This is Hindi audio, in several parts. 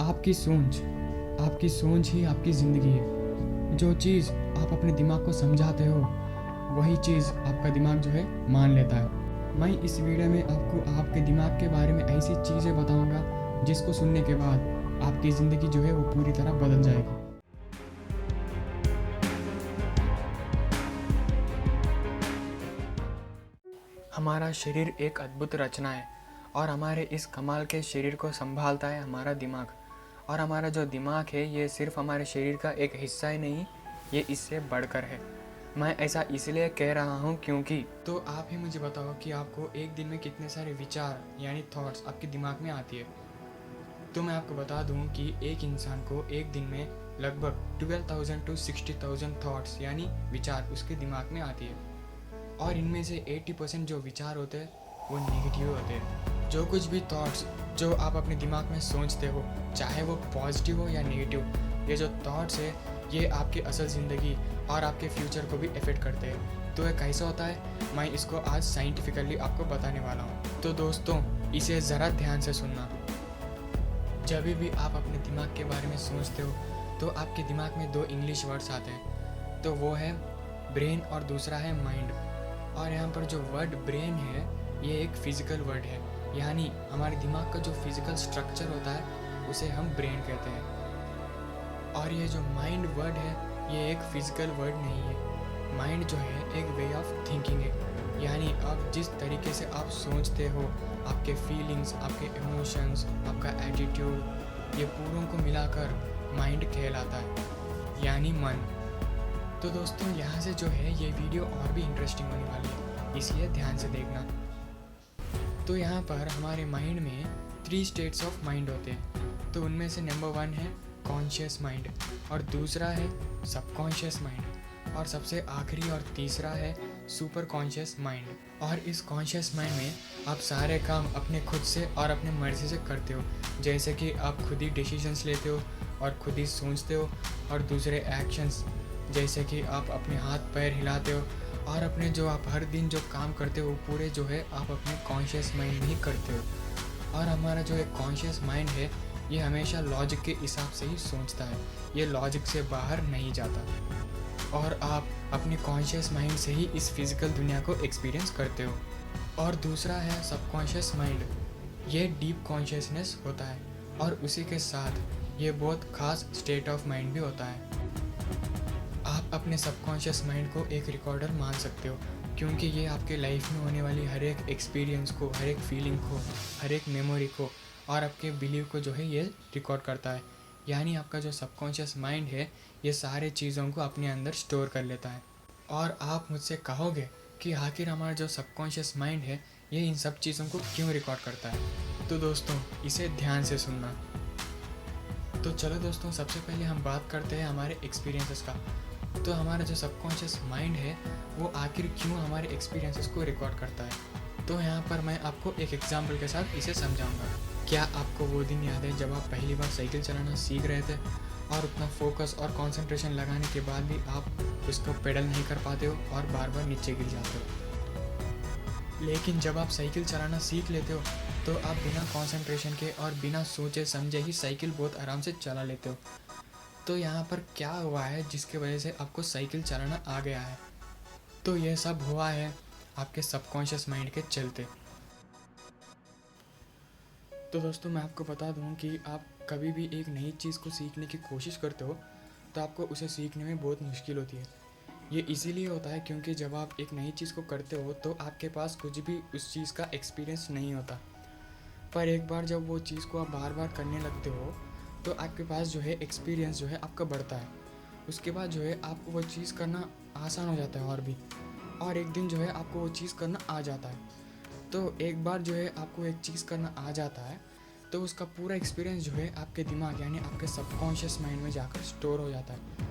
आपकी सोच ही आपकी ज़िंदगी है। जो चीज़ आप अपने दिमाग को समझाते हो वही चीज़ आपका दिमाग जो है मान लेता है। मैं इस वीडियो में आपको आपके दिमाग के बारे में ऐसी चीज़ें बताऊंगा जिसको सुनने के बाद आपकी ज़िंदगी जो है वो पूरी तरह बदल जाएगी। हमारा शरीर एक अद्भुत रचना है और हमारे इस कमाल के शरीर को संभालता है हमारा दिमाग। और हमारा जो दिमाग है ये सिर्फ हमारे शरीर का एक हिस्सा ही नहीं, ये इससे बढ़कर है। मैं ऐसा इसलिए कह रहा हूँ क्योंकि तो आप ही मुझे बताओ कि आपको एक दिन में कितने सारे विचार यानी थॉट्स आपके दिमाग में आती है। तो मैं आपको बता दूँ कि एक इंसान को एक दिन में लगभग 12,000 to 60,000 थॉट्स यानी विचार उसके दिमाग में आती है। और इनमें से 80% जो विचार होते हैं वो नेगेटिव होते हैं। जो कुछ भी थॉट्स जो आप अपने दिमाग में सोचते हो, चाहे वो पॉजिटिव हो या नेगेटिव, ये जो थॉट्स है ये आपकी असल ज़िंदगी और आपके फ्यूचर को भी अफेक्ट करते हैं। तो ये कैसा होता है, मैं इसको आज साइंटिफिकली आपको बताने वाला हूँ। तो दोस्तों इसे ज़रा ध्यान से सुनना। जब भी आप अपने दिमाग के बारे में सोचते हो तो आपके दिमाग में दो इंग्लिश वर्ड्स आते हैं, तो वो है ब्रेन और दूसरा है माइंड। और यहाँ पर जो वर्ड ब्रेन है ये एक फिज़िकल वर्ड है, यानी हमारे दिमाग का जो फिज़िकल स्ट्रक्चर होता है उसे हम ब्रेन कहते हैं। और ये जो माइंड वर्ड है ये एक फिज़िकल वर्ड नहीं है। माइंड जो है एक वे ऑफ थिंकिंग है, यानी आप जिस तरीके से आप सोचते हो, आपके फीलिंग्स, आपके इमोशंस, आपका एटीट्यूड, ये पूरों को मिलाकर माइंड कहलाता है, यानी मन। तो दोस्तों यहाँ से जो है ये वीडियो और भी इंटरेस्टिंग होने वाली है, इसलिए ध्यान से देखना। तो यहाँ पर हमारे माइंड में 3 स्टेट्स ऑफ माइंड होते हैं। तो उनमें से नंबर 1 है कॉन्शियस माइंड, और दूसरा है सबकॉन्शियस माइंड, और सबसे आखिरी और तीसरा है सुपर कॉन्शियस माइंड। और इस कॉन्शियस माइंड में आप सारे काम अपने खुद से और अपने मर्जी से करते हो, जैसे कि आप खुद ही डिसीजंस लेते हो और खुद ही सोचते हो, और दूसरे एक्शंस जैसे कि आप अपने हाथ पैर हिलाते हो, और अपने जो आप हर दिन जो काम करते हो पूरे जो है आप अपने कॉन्शियस माइंड में ही करते हो। और हमारा जो एक कॉन्शियस माइंड है ये हमेशा लॉजिक के हिसाब से ही सोचता है, ये लॉजिक से बाहर नहीं जाता। और आप अपने कॉन्शियस माइंड से ही इस फिज़िकल दुनिया को एक्सपीरियंस करते हो। और दूसरा है सबकॉन्शियस माइंड, ये डीप कॉन्शियसनेस होता है, और उसी के साथ ये बहुत ख़ास स्टेट ऑफ माइंड भी होता है। आप अपने सबकॉन्शियस माइंड को एक रिकॉर्डर मान सकते हो, क्योंकि ये आपके लाइफ में होने वाली हर एक एक्सपीरियंस को, हर एक फीलिंग को, हर एक मेमोरी को और आपके बिलीव को जो है ये रिकॉर्ड करता है। यानी आपका जो सबकॉन्शियस माइंड है ये सारे चीज़ों को अपने अंदर स्टोर कर लेता है। और आप मुझसे कहोगे कि आखिर हमारा जो सबकॉन्शियस माइंड है ये इन सब चीज़ों को क्यों रिकॉर्ड करता है। तो दोस्तों इसे ध्यान से सुनना। तो चलो दोस्तों सबसे पहले हम बात करते हैं हमारे एक्सपीरियंसेस का। तो हमारा जो सबकॉन्शियस माइंड है वो आखिर क्यों हमारे एक्सपीरियंसेस को रिकॉर्ड करता है। तो यहाँ पर मैं आपको एक एग्जांपल के साथ इसे समझाऊंगा। क्या आपको वो दिन याद है जब आप पहली बार साइकिल चलाना सीख रहे थे और उतना फोकस और कंसंट्रेशन लगाने के बाद भी आप उसको पेडल नहीं कर पाते हो और बार बार नीचे गिर जाते हो। लेकिन जब आप साइकिल चलाना सीख लेते हो तो आप बिना कंसंट्रेशन के और बिना सोचे समझे ही साइकिल बहुत आराम से चला लेते हो। तो यहाँ पर क्या हुआ है जिसके वजह से आपको साइकिल चलाना आ गया है। तो यह सब हुआ है आपके सबकॉन्शियस माइंड के चलते। तो दोस्तों मैं आपको बता दूं कि आप कभी भी एक नई चीज़ को सीखने की कोशिश करते हो तो आपको उसे सीखने में बहुत मुश्किल होती है। ये इसीलिए होता है क्योंकि जब आप एक नई चीज़ को करते हो तो आपके पास कुछ भी उस चीज़ का एक्सपीरियंस नहीं होता। पर एक बार जब वो चीज़ को आप बार बार करने लगते हो तो आपके पास जो है एक्सपीरियंस जो है आपका बढ़ता है। उसके बाद जो है आपको वो चीज़ करना आसान हो जाता है और भी, और एक दिन जो है आपको वो चीज़ करना आ जाता है। तो एक बार जो है आपको एक चीज़ करना आ जाता है तो उसका पूरा एक्सपीरियंस जो है आपके दिमाग यानी आपके सबकॉन्शियस माइंड में जाकर स्टोर हो जाता है।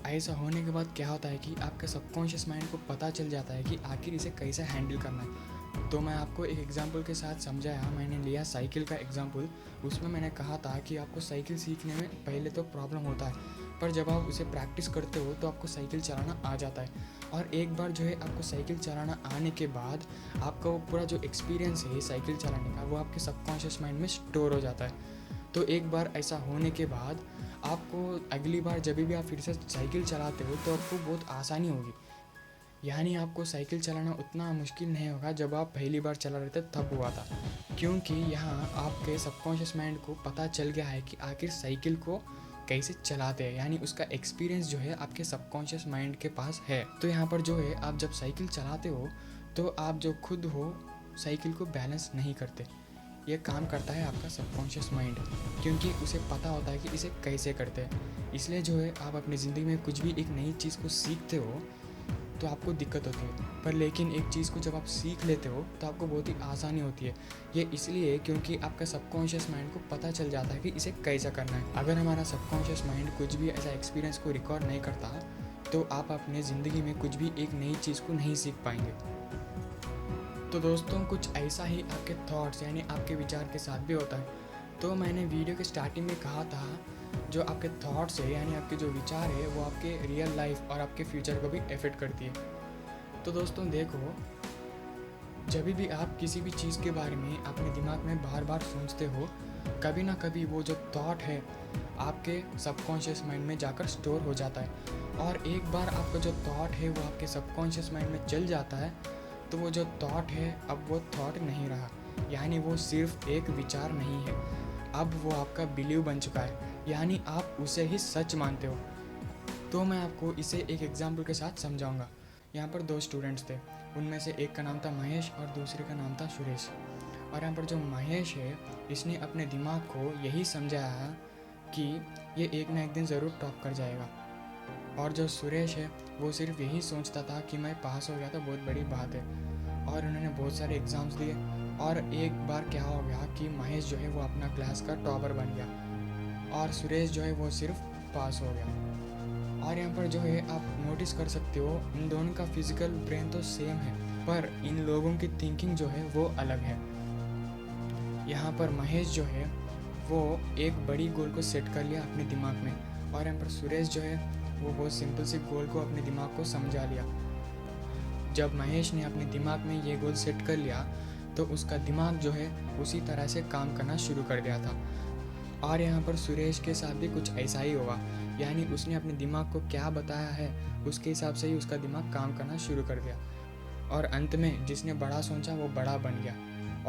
ऐसा होने के बाद क्या होता है कि आपके सबकॉन्शियस माइंड को पता चल जाता है कि आखिर इसे कैसे हैंडल करना है। तो मैं आपको एक एग्जांपल के साथ समझाया, मैंने लिया साइकिल का एग्जांपल। उसमें मैंने कहा था कि आपको साइकिल सीखने में पहले तो प्रॉब्लम होता है, पर जब आप उसे प्रैक्टिस करते हो तो आपको साइकिल चलाना आ जाता है। और एक बार जो है आपको साइकिल चलाना आने के बाद आपका वो पूरा जो एक्सपीरियंस है साइकिल चलाने का वो आपके सबकॉन्शियस माइंड में स्टोर हो जाता है। तो एक बार ऐसा होने के बाद आपको अगली बार जब भी आप फिर से साइकिल चलाते हो तो आपको बहुत आसानी होगी। यानी आपको साइकिल चलाना उतना मुश्किल नहीं होगा जब आप पहली बार चला रहे थे तब हुआ था, क्योंकि यहाँ आपके सबकॉन्शियस माइंड को पता चल गया है कि आखिर साइकिल को कैसे चलाते हैं। यानी उसका एक्सपीरियंस जो है आपके सबकॉन्शियस माइंड के पास है। तो यहाँ पर जो है आप जब साइकिल चलाते हो तो आप जो खुद हो साइकिल को बैलेंस नहीं करते। ये काम करता है आपका सबकॉन्शियस माइंड, क्योंकि उसे पता होता है कि इसे कैसे करते हैं। इसलिए जो है आप अपनी ज़िंदगी में कुछ भी एक नई चीज़ को सीखते हो तो आपको दिक्कत होती है, पर लेकिन एक चीज़ को जब आप सीख लेते हो तो आपको बहुत ही आसानी होती है। ये इसलिए क्योंकि आपका सबकॉन्शियस माइंड को पता चल जाता है कि इसे कैसा करना है। अगर हमारा सबकॉन्शियस माइंड कुछ भी ऐसा एक्सपीरियंस को रिकॉर्ड नहीं करता तो आप अपने ज़िंदगी में कुछ भी एक नई चीज़ को नहीं सीख पाएंगे। तो दोस्तों कुछ ऐसा ही आपके थॉट्स यानी आपके विचार के साथ भी होता है। तो मैंने वीडियो के स्टार्टिंग में कहा था जो आपके थॉट्स है यानी आपके जो विचार है वो आपके रियल लाइफ और आपके फ्यूचर को भी अफेक्ट करती है। तो दोस्तों देखो, जब भी आप किसी भी चीज़ के बारे में अपने दिमाग में बार बार सोचते हो, कभी ना कभी वो जो थॉट है आपके सबकॉन्शियस माइंड में जाकर स्टोर हो जाता है। और एक बार आपका जो थॉट है वो आपके सबकॉन्शियस माइंड में चल जाता है तो वो जो थॉट है अब वो थॉट नहीं रहा, यानी वो सिर्फ एक विचार नहीं है, अब वो आपका बिलीव बन चुका है, यानी आप उसे ही सच मानते हो। तो मैं आपको इसे एक एग्जाम्पल के साथ समझाऊंगा। यहाँ पर 2 स्टूडेंट्स थे, उनमें से एक का नाम था महेश और दूसरे का नाम था सुरेश। और यहाँ पर जो महेश है इसने अपने दिमाग को यही समझाया कि ये एक ना एक दिन ज़रूर टॉप कर जाएगा, और जो सुरेश है वो सिर्फ यही सोचता था कि मैं पास हो गया तो बहुत बड़ी बात है। और उन्होंने बहुत सारे एग्ज़ाम्स दिए और एक बार क्या हो गया कि महेश जो है वो अपना क्लास का टॉपर बन गया और सुरेश जो है वो सिर्फ पास हो गया। और यहाँ पर जो है आप नोटिस कर सकते हो इन दोनों का फिजिकल ब्रेन तो सेम है, पर इन लोगों की थिंकिंग जो है वो अलग है। यहाँ पर महेश जो है वो एक बड़ी गोल को सेट कर लिया अपने दिमाग में, और यहाँ पर सुरेश जो है वो बहुत सिंपल सी गोल को अपने दिमाग को समझा लिया। जब महेश ने अपने दिमाग में ये गोल सेट कर लिया तो उसका दिमाग जो है उसी तरह से काम करना शुरू कर दिया था। और यहाँ पर सुरेश के साथ भी कुछ ऐसा ही हुआ, यानी उसने अपने दिमाग को क्या बताया है उसके हिसाब से ही उसका दिमाग काम करना शुरू कर दिया। और अंत में जिसने बड़ा सोचा वो बड़ा बन गया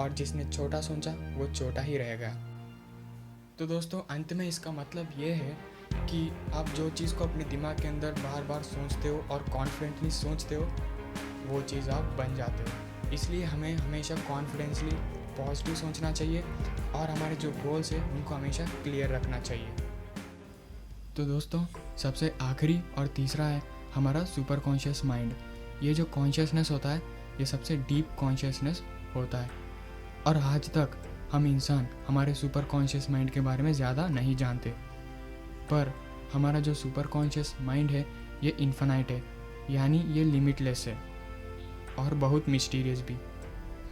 और जिसने छोटा सोचा वो छोटा ही रह गया। तो दोस्तों अंत में इसका मतलब ये है कि आप जो चीज़ को अपने दिमाग के अंदर बार बार सोचते हो और कॉन्फिडेंटली सोचते हो वो चीज़ आप बन जाते हो। इसलिए हमें हमेशा कॉन्फिडेंसली पॉजिटिव सोचना चाहिए और हमारे जो गोल्स है उनको हमेशा क्लियर रखना चाहिए। तो दोस्तों सबसे आखिरी और तीसरा है हमारा सुपर कॉन्शियस माइंड। ये जो कॉन्शियसनेस होता है ये सबसे डीप कॉन्शियसनेस होता है, और आज तक हम इंसान हमारे सुपर कॉन्शियस माइंड के बारे में ज़्यादा नहीं जानते। पर हमारा जो सुपर कॉन्शियस माइंड है ये इन्फिनाइट है, यानी ये लिमिटलेस है और बहुत मिस्टीरियस भी।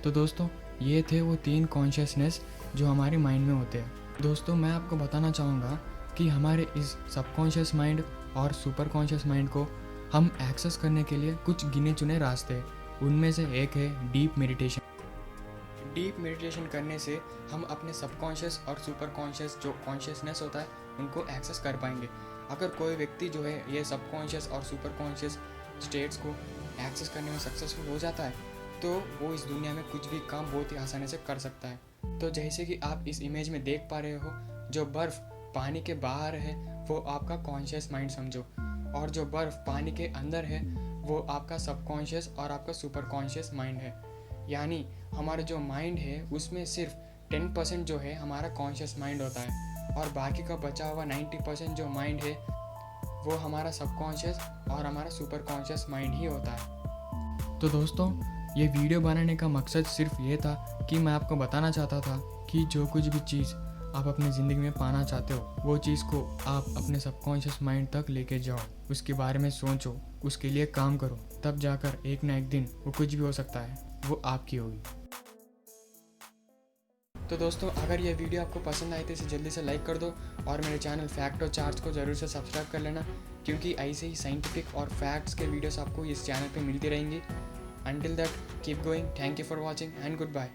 तो दोस्तों ये थे वो 3 कॉन्शियसनेस जो हमारे माइंड में होते हैं। दोस्तों मैं आपको बताना चाहूँगा कि हमारे इस सबकॉन्शियस माइंड और सुपर कॉन्शियस माइंड को हम एक्सेस करने के लिए कुछ गिने चुने रास्ते हैं। उनमें से एक है डीप मेडिटेशन। डीप मेडिटेशन करने से हम अपने सबकॉन्शियस और सुपर कॉन्शियस जो कॉन्शियसनेस होता है उनको एक्सेस कर पाएंगे। अगर कोई व्यक्ति जो है ये सबकॉन्शियस और सुपर कॉन्शियस स्टेट्स को एक्सेस करने में सक्सेसफुल हो जाता है तो वो इस दुनिया में कुछ भी काम बहुत ही आसानी से कर सकता है। तो जैसे कि आप इस इमेज में देख पा रहे हो, जो बर्फ़ पानी के बाहर है वो आपका कॉन्शियस माइंड समझो, और जो बर्फ़ पानी के अंदर है वो आपका सबकॉन्शियस और आपका सुपर कॉन्शियस माइंड है। यानी हमारा जो माइंड है उसमें सिर्फ 10% जो है हमारा कॉन्शियस माइंड होता है, और बाकी का बचा हुआ 90% जो माइंड है वो हमारा सबकॉन्शियस और हमारा सुपर कॉन्शियस माइंड ही होता है। तो दोस्तों ये वीडियो बनाने का मकसद सिर्फ ये था कि मैं आपको बताना चाहता था कि जो कुछ भी चीज़ आप अपनी ज़िंदगी में पाना चाहते हो वो चीज़ को आप अपने सबकॉन्शियस माइंड तक लेके जाओ, उसके बारे में सोचो, उसके लिए काम करो, तब जाकर एक ना एक दिन वो कुछ भी हो सकता है वो आपकी होगी। तो दोस्तों अगर ये वीडियो आपको पसंद आई तो इसे जल्दी से लाइक कर दो, और मेरे चैनल फैक्ट और चार्ट्स को ज़रूर से सब्सक्राइब कर लेना, क्योंकि ऐसे ही साइंटिफिक और फैक्ट्स के वीडियोस आपको इस चैनल पे मिलती रहेंगी। Until that, keep going. Thank you for watching and goodbye.